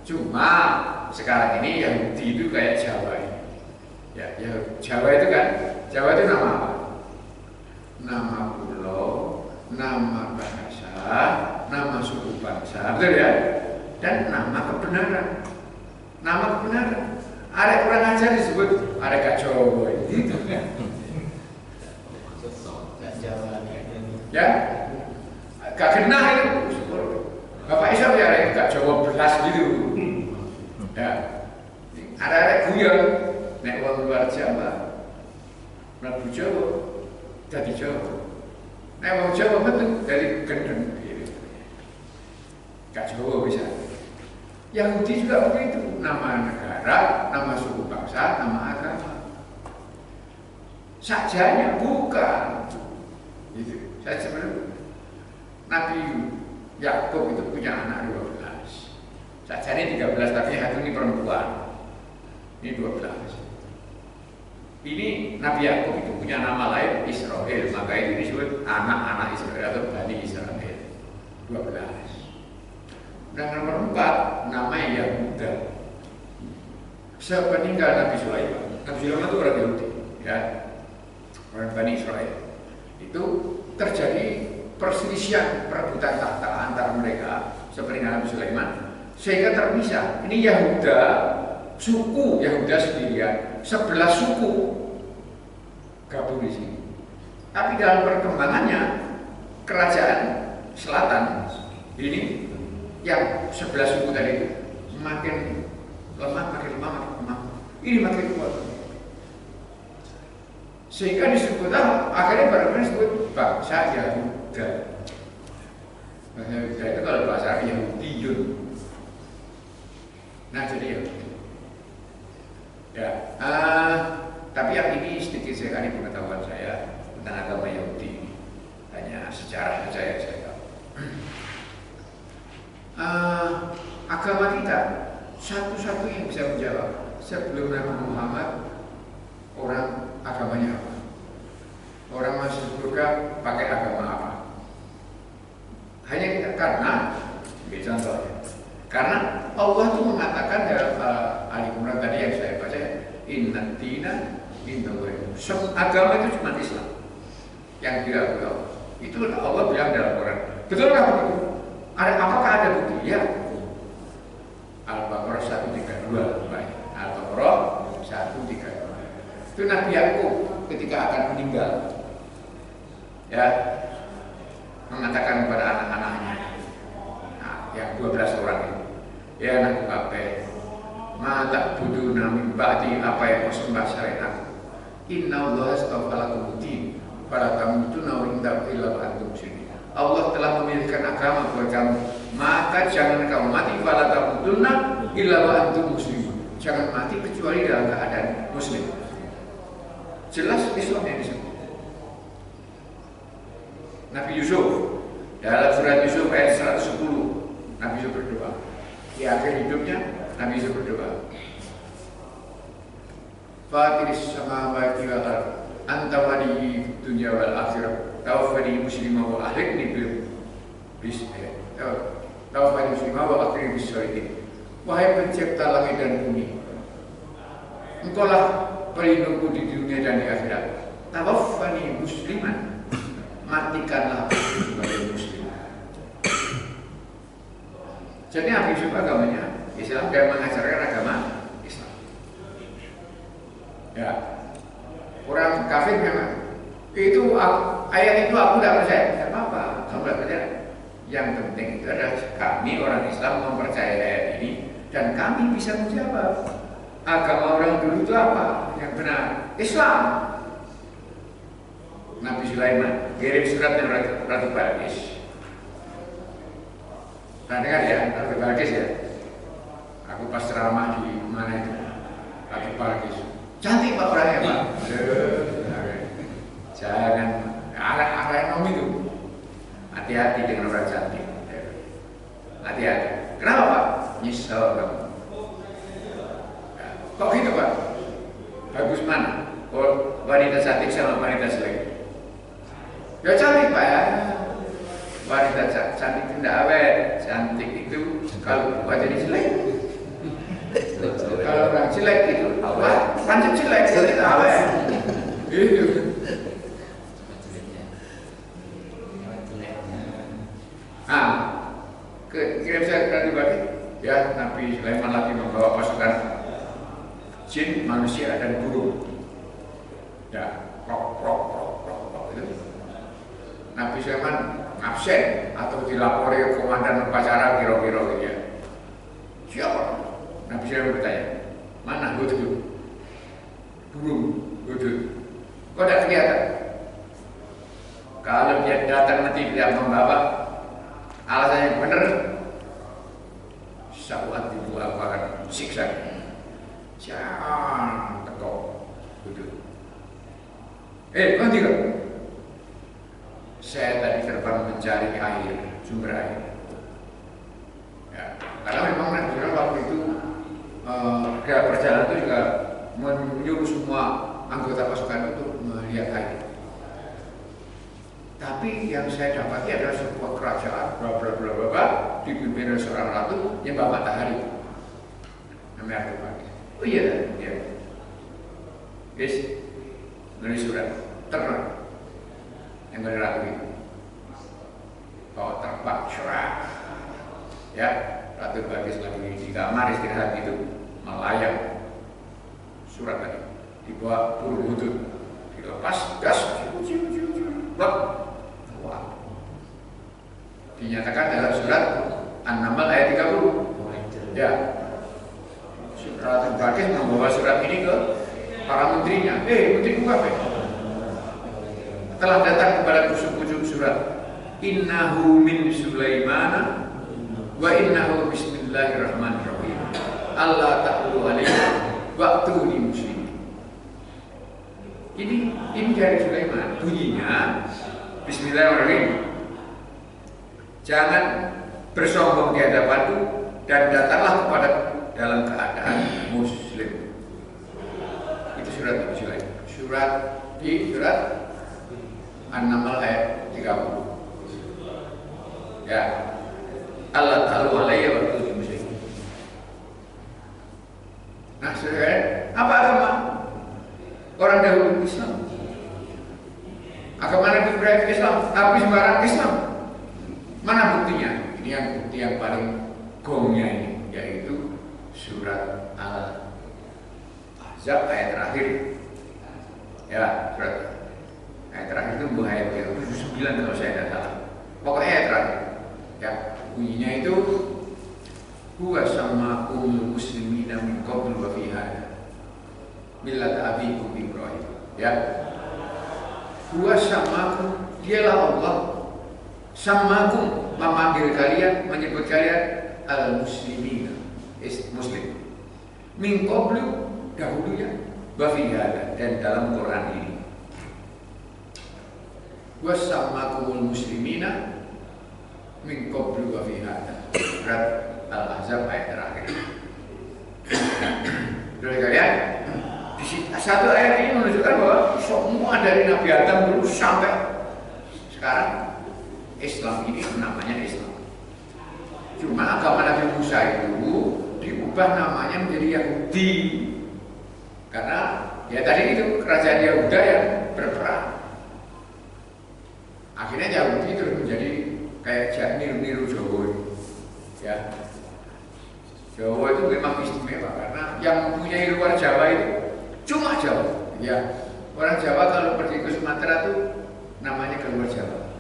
Cuma sekarang ini Yahudi itu kayak Jawa ini. Ya, Jawa itu kan, Jawa itu nama apa? Nama pulau, nama bahasa, nama suku bangsa, betul ya? Dan nama kebenaran. Nama kebenaran. Ada kurang ajar disebut ada kacau gitu. Ya, gak kena itu. Bapak Isam ya gak Jawa belas gitu. Ya, ada guyon, nek wong luar Jawa, mlebu Jawa, jadi Jawa. Nek wong Jawa betul dari gendeng. Gak Jawa bisa. Yahudi juga begitu, nama negara, nama suku bangsa, nama agama. Sajanya bukan. Gitu. Saya sebenarnya Nabi Yakub itu punya anak 12. Sajanya 13 tapi satu ini perempuan. Ini 12. Ini Nabi Yakub itu punya nama lain Israel, maka itu disebut anak-anak Israel atau Bani Israel. 12. Dan nomor 4 namanya Yahuda. Sepeninggal Nabi Sulaiman. Nabi Sulaiman itu orang Yahudi, ya, orang Bani Israel. Itu terjadi perselisihan perebutan tahta antara mereka sepeninggal Nabi Sulaiman sehingga terpisah. Ini Yahuda, suku Yahuda sendirian, 11 suku gabung di sini. Tapi dalam perkembangannya kerajaan selatan ini yang 11 suku tadi itu makin lemah. Ini makin kuat. Sehingga disebutlah akhirnya baru disebut bangsa Yahuda. Bangsa Yahuda itu kalau bahasa Yahudiyun. Nah jadi Yahudi. Ya, tapi yang ini sedikit sekali pengetahuan saya tentang agama Yahudi ini. Hanya sejarah saja yang saya tahu. Agama kita satu-satu yang bisa menjawab sebelum Nabi Muhammad orang agamanya apa? Orang masuk surga pakai agama apa? Hanya kita karena contohnya. Karena Allah itu mengatakan dalam Ali Imran tadi yang saya baca, Inna dina indallahi. Agama itu cuma Islam yang diakui Allah. Itu Allah bilang dalam Quran. Betul nggak begitu? Apakah ada bukti? Ya. Al-Baqarah 132. Baik. Al-Baqarah 132. Itu Nabi Yakub ketika akan meninggal, ya, mengatakan kepada anak-anaknya, nah, yang 12 orang ini, ya anakku kabeh, ma ta'buduna min ba'di, apa yang kau sembah selain aku. Inna Allah astafa lakum din, fala tamutuna illa wa antum muslimin. Allah telah memilihkan agama buat kamu, maka jangan kamu mati, fala tamutuna illa wa antum muslimin. Jangan mati kecuali dalam keadaan muslim. Jelas Islam yang disebut. Nabi Yusuf dalam surat Yusuf ayat 110, Nabi Yusuf berdoa. Di akhir hidupnya Nabi Yusuf berdoa, Fatiris samawati wal ardh, anta waliyyi fid dunya wal akhirah, tawaffani muslimah wa ahlini bis tawaffani muslimah wa ahlini bis sholihin. Wahai pencipta langit dan bumi, Engkaulah pelindungku di dunia dan di akhirat. Tawaffani musliman, matikanlah aku sebagai muslim. Jadi Habib Yusuf agamanya Islam dan mengajarkan agama Islam. Ya, orang kafir memang itu ayat itu aku tidak percaya, tidak apa-apa, kamu tidak percaya. Yang penting itu adalah kami orang Islam mempercayai ayat ini dan kami bisa menjawab agama orang dulu itu apa yang benar, Islam. Nabi Sulaiman kirim surat yang Ratu Balkis. Nah dengar ya, Ratu Balkis ya. Aku pas ceramah di mana itu, Ratu Balkis. Cantik pak orangnya pak. Jangan arah nom itu. Hati-hati dengan orang cantik. Hati-hati. Kenapa pak? Nyesel kamu. Kok gitu pak? Bagus mana? Oh, wanita cantik sama wanita jelek. Ya cantik pak ya. Wanita cantik itu tidak awet. Cantik itu kalau wajahnya jelek. Kalau orang jelek itu pancet jelek, tidak awet. Gitu. Nah, kirim saya ke Bali. Ya, Nabi Sulaiman lagi membawa pasukan jin, manusia dan burung. Ya, prok itu. Nabi Sulaiman absen atau dilapori komandan upacara kira-kira gitu ya. Siapa? Nabi Sulaiman bertanya, mana Hudhud? Burung Hudhud. Kok tidak kelihatan? Kalau dia datang nanti tidak membawa alasannya benar, saat itu aku akan siksa. Jangan teko Hudhud. Nanti kok saya tadi terbang mencari air, sumber air. Ya, karena memang Nabi Sulaiman waktu itu dalam perjalanan itu juga menyuruh semua anggota pasukan untuk melihat air. Tapi yang saya dapati adalah sebuah kerajaan bla bla bla bla dipimpin oleh seorang ratu yang bawa matahari. Namanya apa? Oh iya, iya. Guys, menulis surat terang yang dari ratu itu. Bawa terbang cerah. Ya, Ratu Balkis lagi di kamar istirahat itu melayang surat tadi dibawa burung Hudhud, dilepas gas, wah. Dinyatakan dalam surat An-Naml ayat 30. Ya, Ratu Balkis membawa surat ini ke para menterinya. Menteri apa? Telah datang kepada pucuk-pucuk surat. Innahu min Sulaiman wa innahu bismillahirrahmanirrahim. Allah ta'ala alaihi wa'tuni muslimin. Ini dari Sulaiman. Bunyinya bismillahirrahmanirrahim. Jangan bersombong di hadapanku dan datanglah kepada dalam keadaan muslim. Itu surat Nabi Sulaiman. Surat An-Naml ayat 30. Ya, Allah Ta'ala alaihi wa sallam. Nah, saudara, apa agama orang dahulu? Islam. Agama Nabi Ibrahim Islam, Nabi sembarang Islam. Mana buktinya? Ini yang bukti yang paling gongnya ini, yaitu surat Al-Ahzab ayat terakhir. Ya, surat ayat terakhir itu ayat 79 kalau saya tidak salah. Pokoknya ayat terakhir. Ya, bunyinya itu huwa sammakumul muslimina min qablu wa fi hadha millat abikum Ibrahim. Ya, huwa sammakum, dialah Allah, sammakum, memanggil kalian, menyebut kalian al-muslimina, muslim, min qablu, dahulunya, wa fi hadha, dan dalam Quran ini. Huwa sammakumul muslimina min qablu wa fi hadha. Surat Al-Ahzab ayat terakhir. Saudara kalian, di satu ayat ini menunjukkan bahwa semua dari Nabi Adam dulu sampai sekarang Islam ini namanya Islam. Cuma agama Nabi Musa itu diubah namanya menjadi Yahudi. Karena ya tadi itu kerajaan Yahuda yang berperang. Akhirnya Yahudi terus menjadi kayak niru-niru Jawa. Ya, Jawa itu memang istimewa karena yang mempunyai luar Jawa itu cuma Jawa. Ya, orang Jawa kalau pergi ke Sumatera itu namanya ke luar Jawa.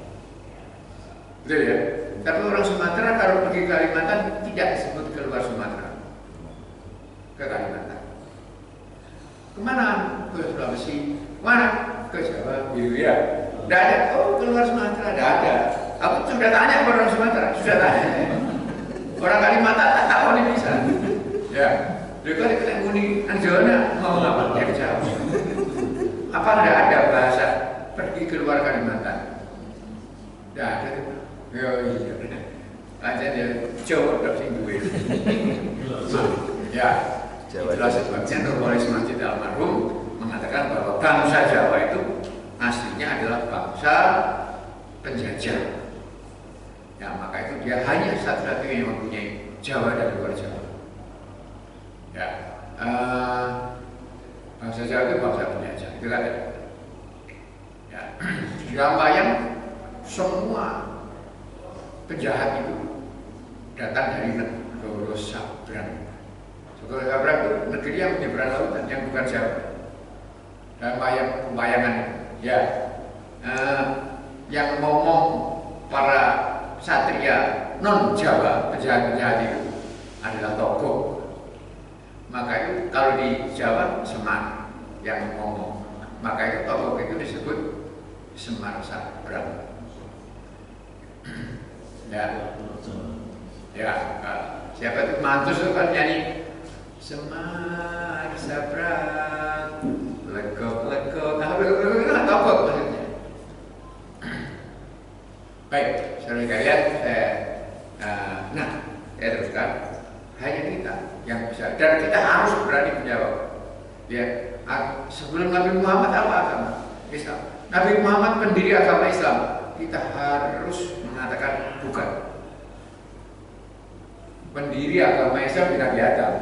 Betul ya? Tapi orang Sumatera kalau pergi ke Kalimantan tidak disebut keluar Sumatera. Ke Kalimantan. Kemana? Ke Sulawesi. Mana? Ke Jawa. Gitu ya. Tidak ada. Oh, keluar Sumatera. Tidak ada. Aku sudah tanya ke orang Sumatera. Sudah tanya. Orang Kalimantan tak tahu ini bisa. Ya. Mereka dikatakan muni Anjona mau apa? Ya jauh. Apa tidak ada bahasa pergi keluar Kalimantan? Tidak ada. Ya iya. Aja dia Jawa tak sing duwe. Ya. Itulah sebabnya Nurholis Masjid almarhum mengatakan bahwa bangsa Jawa itu aslinya adalah bangsa penjajah. Ya, maka itu dia hanya satu-satunya yang mempunyai Jawa dan luar Jawa. Ya, bangsa Jawa itu bangsa penjajah. Itu kan? Ya, di Ramayana semua penjahat itu datang dari negara Sabrang. Negara Sabrang itu negeri yang menyeberang lautan yang bukan Jawa. Dan bayangan, ya, yang ngomong para satria non Jawa penjahat-penjahat itu adalah Togo. Maka itu kalau di Jawa Semar yang ngomong, maka itu Togo itu disebut Semar Sabrang. Ya, ya, siapa itu Mantus itu kan nyanyi Semar Sabrang, legok, nah Togo maksudnya. Baik, saudara kalian, saya teruskan. Hanya kita yang bisa, dan kita harus berani menjawab. Ya, sebelum Nabi Muhammad apa agama Islam? Nabi Muhammad pendiri agama Islam. Kita harus mengatakan bukan. Pendiri agama Islam di Nabi Adam.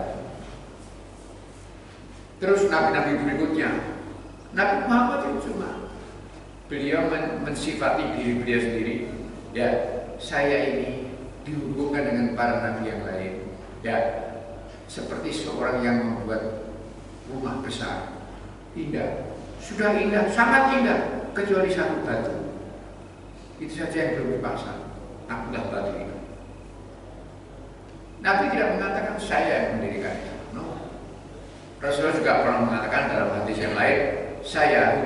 Terus nabi-nabi berikutnya. Nabi Muhammad itu cuma beliau mensifati diri beliau sendiri. Ya, saya ini dihubungkan dengan para nabi yang lain. Ya, seperti seorang yang membuat rumah besar, indah, sudah indah, sangat indah, kecuali satu batu. Itu saja yang belum dipasang. Akulah batu itu. Nabi tidak mengatakan saya yang mendirikan itu. No. Rasulullah juga pernah mengatakan dalam hadis yang lain,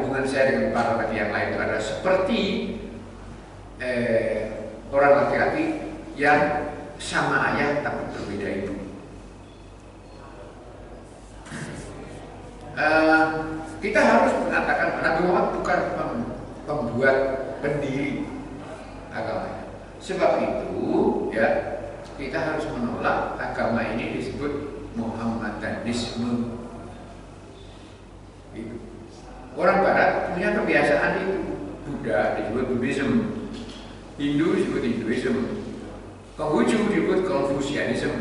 hubungan saya dengan para nabi yang lain itu adalah seperti orang laki-laki yang sama ayah tapi berbeda ibu. Kita harus mengatakan Nabi Muhammad bukan pembuat pendiri agama. Sebab itu, ya, kita harus menolak agama ini disebut Muhammadanisme. Gitu. Orang Barat punya kebiasaan itu. Buddha disebut Buddhism, Hindu disebut Hinduism, Konghucu disebut Confucianism.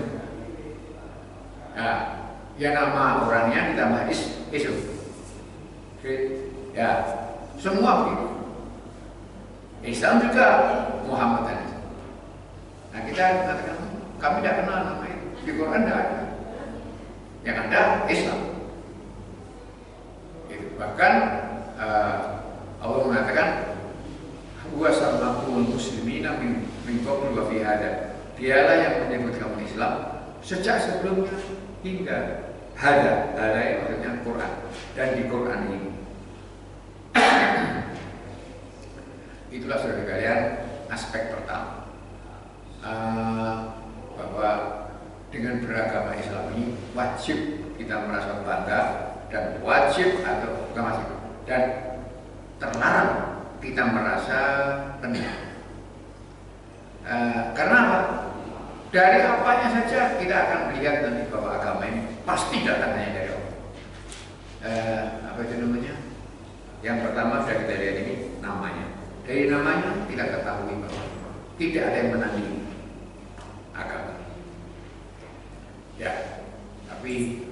Nah, ya nama orangnya ditambah Islam. Ya, semua begitu. Islam juga Muhammadanisme. Nah, kita katakan kami tidak kenal nama itu. Di Quran tidak ada. Yang ada Islam. Itu. Bahkan Allah mengatakan huwa sammakumul muslimina min qablu wa fi hada. Dialah yang menyebut kamu Islam sejak sebelumnya hingga hada yang maksudnya Quran, dan di Quran ini. Itulah saudara kalian aspek pertama, bahwa dengan beragama Islam ini wajib kita merasa bangga dan wajib atau bukan wajib dan terlarang kita merasa rendah. Karena apa? Dari apanya saja kita akan melihat nanti bahwa agama ini pasti datangnya dari Allah. Apa itu namanya? Yang pertama sudah kita lihat ini namanya. Dari namanya kita ketahui bahwa tidak ada yang menandingi agama. Ya, tapi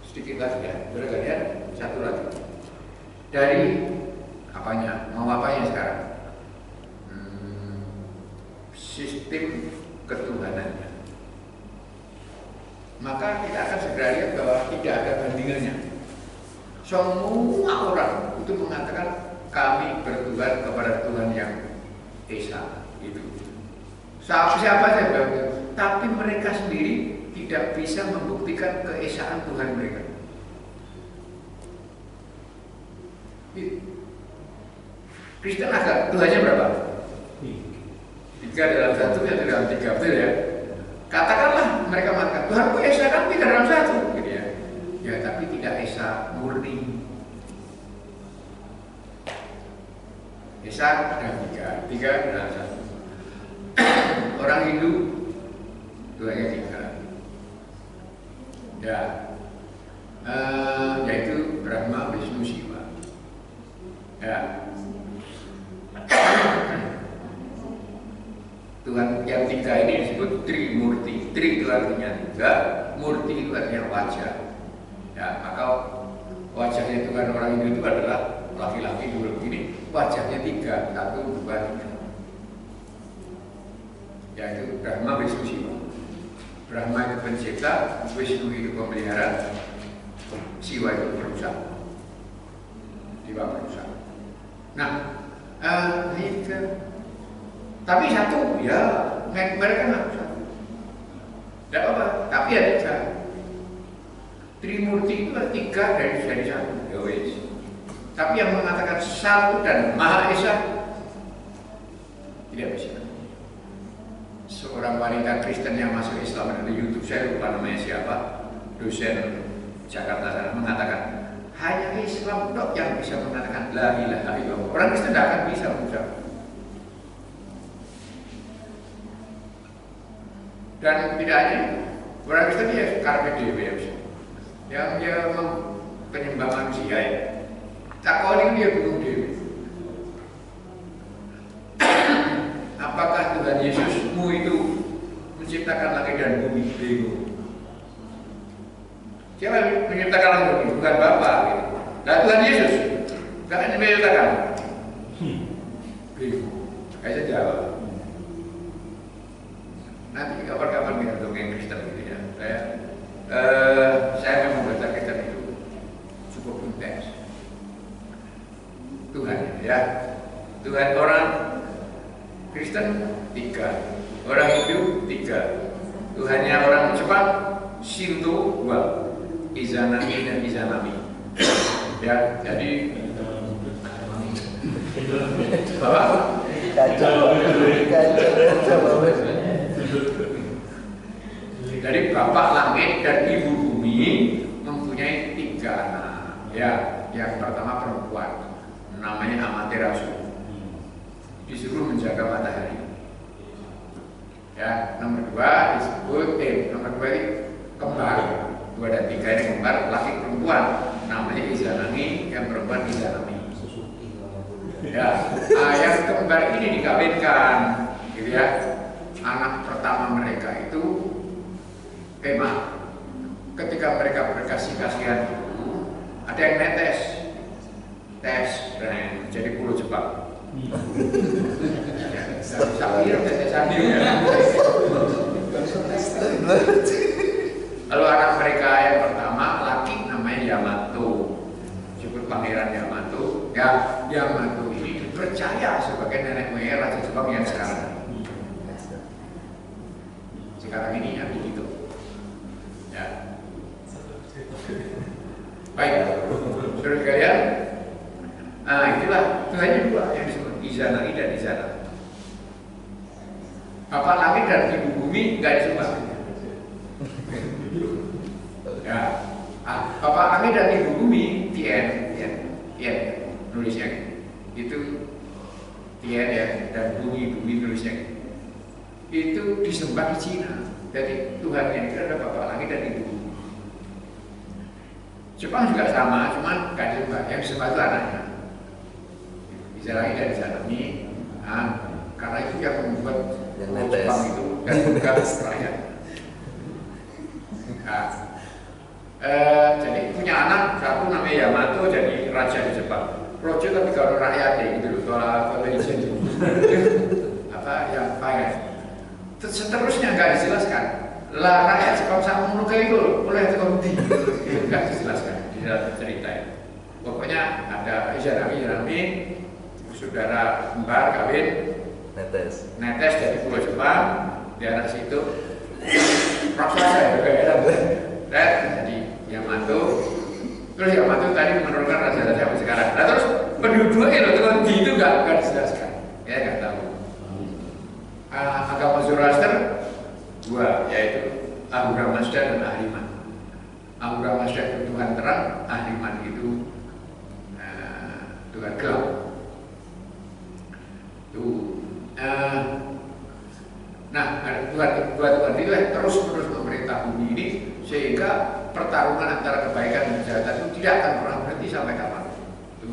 sedikit lagi ya, kalian satu lagi. Dari apanya? Mau apanya sekarang? sistem ketuhanannya. Maka kita akan segera lihat bahwa tidak ada bandingannya. Semua orang itu mengatakan kami bertuhan kepada Tuhan yang Esa. Itu. Siapa saja, tapi mereka sendiri tidak bisa membuktikan keesaan Tuhan mereka. Kristen agak Tuhannya berapa? 3 dalam 1 atau dalam 3, betul ya? Katakanlah mereka mengatakan Tuhanku Esa kan 3 dalam 1, gitu ya. Ya, tapi tidak Esa murni. Esa ada 3 dalam 1. Orang Hindu Tuhannya 3. Ya, yaitu Brahma, Wisnu, Siwa. Ya. Tuhan yang 3 ini disebut Trimurti. Tri itu artinya 3, Murti itu artinya wajah. Ya, maka wajahnya Tuhan orang Hindu itu adalah laki-laki dulu begini, wajahnya 3, 1, 2, 3. Yaitu Brahma, Wisnu, Siwa. Brahma itu pencipta, Wisnu itu pemelihara, Siwa itu perusak. Siwa perusak. Nah, tapi satu, ya mereka nggak satu. Tidak apa, tapi ada 3. Trimurti itu 3 dari 1. Ya wes. Tapi yang mengatakan 1 dan Maha Esa tidak bisa. Seorang wanita Kristen yang masuk Islam di YouTube, saya lupa namanya siapa, dosen Jakarta sana, mengatakan hanya Islam dok yang bisa mengatakan la ilaha illallah. Orang Kristen tidak akan bisa mengucap. Dan tidak hanya orang Kristen dia karpe diem yang dia penyembah manusia ya. Tak kau dia bunuh diri. Apakah Tuhan Yesusmu itu menciptakan langit dan bumi? Bingung. Siapa menciptakan langit dan bumi? Bukan Bapa. Gitu. Nah Tuhan Yesus nggak akan menciptakan. Bingung. Saya jawab. Nanti kapan-kapan kita dongeng Kristen gitu ya. Saya memang baca Kristen itu cukup intens. Tuhan ya, Tuhan orang Kristen 3, orang Hindu 3, Tuhannya orang Jepang Shinto 2, Izanami dan Izanami. Ya, jadi Bapak Dari Bapak Langit dan Ibu Bumi mempunyai 3 anak. Ya, yang pertama perempuan, namanya Amaterasu, disuruh menjaga matahari. Ya, nomor 2 disebut nomor 2 ini kembar. 2 dan 3 ini kembar, laki perempuan, namanya Izanami, yang perempuan Izanami. Ya, yang kembar ini dikawinkan, gitu ya. Anak pertama mereka itu ketika mereka berkasih-kasihan itu ada yang netes, dan jadi pulau Jepang. Sambil tetesan dia. Lalu anak mereka yang pertama laki namanya Yamato, disebut Pangeran Yamato. Ya, Yamato ini dipercaya sebagai nenek moyang Raja Jepang yang sekarang. Sekarang ini ya begitu. Ya. Baik, saudara sekalian. Nah, itulah Tuhannya 2 yang disebut Izanami dan Izana. Bapak langit dan Ibu bumi nggak disembah. Ya, Bapak langit dan Ibu bumi, Tien, nulisnya itu Tien ya, dan bumi nulisnya itu disembah di Cina. Jadi Tuhannya itu adalah Bapak langit dan Ibu bumi. Jepang juga sama, cuman nggak disembah. Yang disembah itu anaknya. Izanami dan Izanami. Karena itu yang membuat Jepang itu dan juga rakyat. Jadi punya anak satu namanya Yamato, jadi raja di Jepang. Rojo tapi kalau rakyatnya gitu loh, kalau legend apa yang seterusnya nggak dijelaskan. Lah rakyat sebangsa Muluka itu oleh tekonti nggak dijelaskan di dalam cerita itu. Pokoknya ada Izanami, saudara kembar kawin, netes dari Pulau Jepang, di anak situ raksasa ya kayak jadi Yamato. Terus Yamato tadi menurunkan raja-raja sampai sekarang. Nah terus penduduknya loh tekonti itu nggak dijelaskan, ya nggak tahu. Agama Zoroaster dua, yaitu Ahura Mazda dan Ahriman. Ahura Mazda itu Tuhan terang, Ahriman itu Tuhan gelap. Nah, dua Tuhan itu terus-menerus memerintah bumi ini sehingga pertarungan antara kebaikan dan kejahatan itu tidak akan pernah berhenti sampai kapan. Itu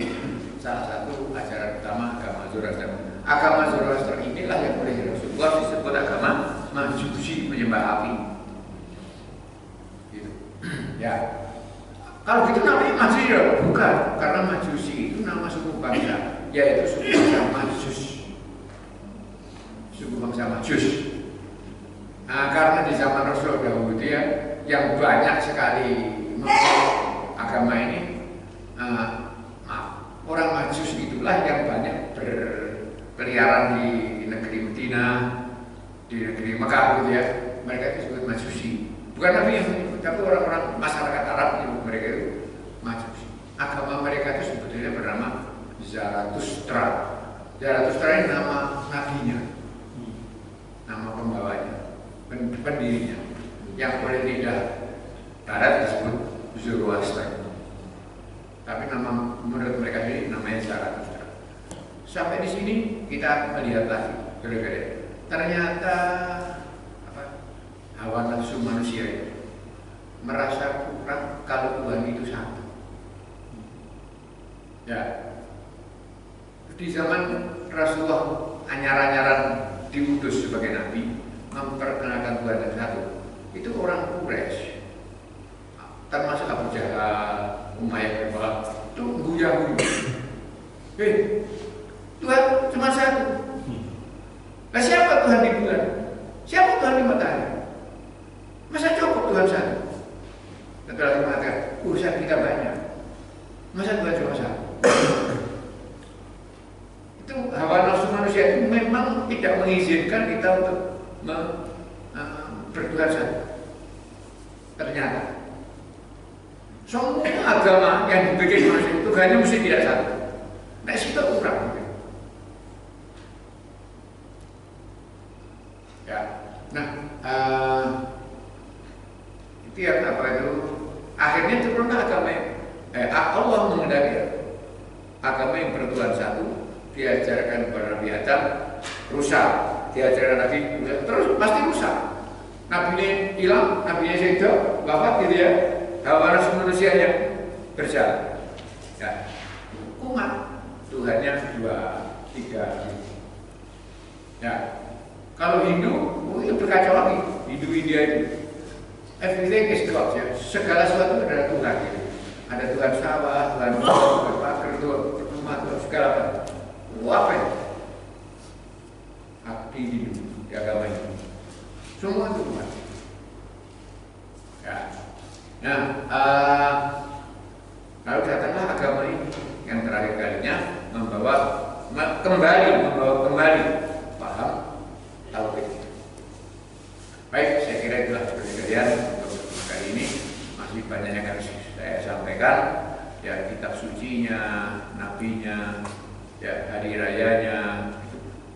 salah satu ajaran utama agama Zoroaster. Agama Zoroaster inilah yang oleh Rasulullah disebut agama Majusi, menyembah api. Gitu. Ya. Kalau gitu namanya Majusi ya? Bukan, karena Majusi itu nama suku bangsa, yaitu suku bangsa Majus. Suku bangsa Majus. Nah, karena di zaman Rasul dahulu dia yang banyak sekali agama ini, orang Majus itulah yang banyak berkeliaran di negeri Medina, di negeri Mekah gitu ya. Mereka itu disebut Majusi. Bukan Nabi yang menyebut, tapi orang-orang masyarakat Arab menyebut mereka itu Majusi. Agama mereka itu sebetulnya bernama Zarathustra. Zarathustra ini nama nabinya, nama pembawanya, pendirinya. Yang oleh lidah barat disebut Zoroaster. Tapi nama menurut mereka ini namanya Zarathustra. Sampai di sini kita melihat lagi, ternyata hawa nafsu manusia itu merasa kurang kalau Tuhan itu satu. Ya, di zaman Rasulullah anyar-anyaran diutus sebagai nabi memperkenalkan Tuhan yang satu. Itu orang Quraisy, termasuk Abu Jahal, Umayyah bin Khalaf, itu guya-guyu. Tuhan cuma satu. Nah, siapa Tuhan di bulan? Siapa Tuhan di matahari? Masa cukup Tuhan satu? Setelah mengatakan urusan kita banyak, masa Tuhan cuma satu? Itu hawa nafsu manusia itu memang tidak mengizinkan kita untuk bertuhan satu. Ternyata semua agama yang dibikin manusia itu hanya mesti tidak satu. Nah, itu kurang. Ya, nah, itu yang apa itu? Akhirnya turunlah agama yang Allah mengendaki agama yang bertuhan satu, diajarkan kepada Nabi Adam, rusak, diajarkan Nabi rusak, terus pasti rusak. Nabi ini hilang, Nabi ini hidup, wafat gitu ya. Hawa nafsu manusia yang berjalan. Ya, umat Tuhannya 2, 3. Ya, kalau Hindu, itu berkacau lagi. Hindu India itu, everything is God ya. Segala sesuatu adalah Tuhan. Gitu. Ada Tuhan sawah, Tuhan pagar, Tuhan rumah, Tuhan segala macam. Apa itu? Akti Hindu di agama ini. Semua itu Tuhan. Ya. Nah, lalu datanglah agama ini yang terakhir kalinya membawa kembali paham tauhid. Baik, saya kira itulah sekalian untuk kali ini. Masih banyak yang harus saya sampaikan. Ya, kitab sucinya, nabinya, ya hari rayanya.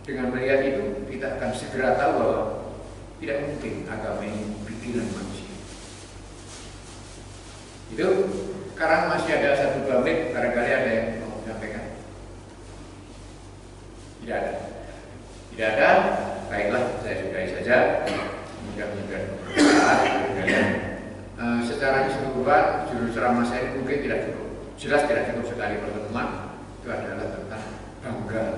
Dengan melihat itu kita akan segera tahu bahwa tidak mungkin agama ini bikinan manusia. Itu sekarang masih ada 1-2 menit, barangkali ada yang mau sampaikan. Tidak ada. Tidak ada. Baiklah, saya sudahi saja. Mudah-mudahan secara keseluruhan judul ceramah saya mungkin tidak cukup. Jelas tidak cukup sekali pertemuan. Itu adalah tentang bangga